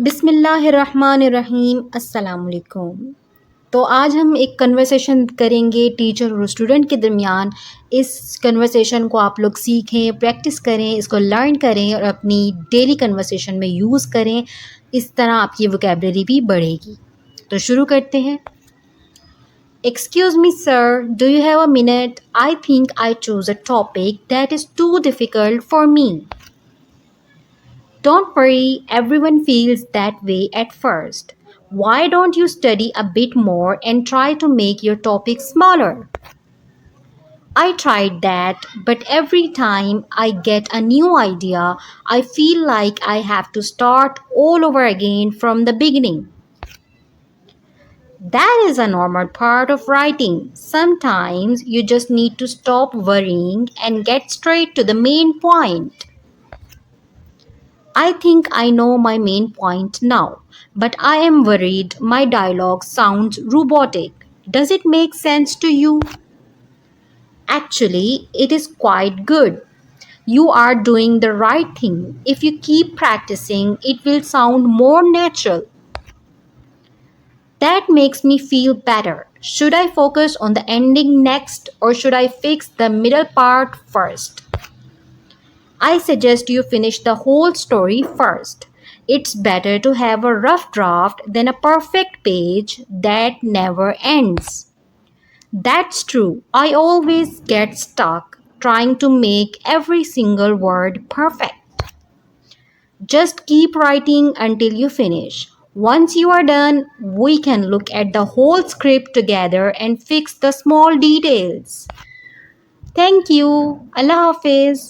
बिस्मिल्लाहिर्रहमानिर्रहीम अस्सलाम वालेकुम। तो आज हम एक कन्वर्सेशन करेंगे टीचर और स्टूडेंट के दरमियान। इस कन्वर्सेशन को आप लोग सीखें, प्रैक्टिस करें, इसको लर्न करें और अपनी डेली कन्वर्सेशन में यूज़ करें। इस तरह आपकी वोकैबलरी भी बढ़ेगी। तो शुरू करते हैं। Excuse me sir, do you have a minute? I think I choose a topic that is too difficult for me. Don't worry, everyone feels that way at first. Why don't you study a bit more and try to make your topic smaller? I tried that, but every time I get a new idea, I feel like I have to start all over again from the beginning. That is a normal part of writing. Sometimes you just need to stop worrying and get straight to the main point. I think I know my main point now, but I am worried my dialogue sounds robotic. Does it make sense to you? Actually, it is quite good. You are doing the right thing. If you keep practicing, it will sound more natural. That makes me feel better. Should I focus on the ending next or should I fix the middle part first? I suggest you finish the whole story first. It's better to have a rough draft than a perfect page that never ends. That's true. I always get stuck trying to make every single word perfect. Just keep writing until you finish. Once you are done, we can look at the whole script together and fix the small details. Thank you. Allah Hafiz.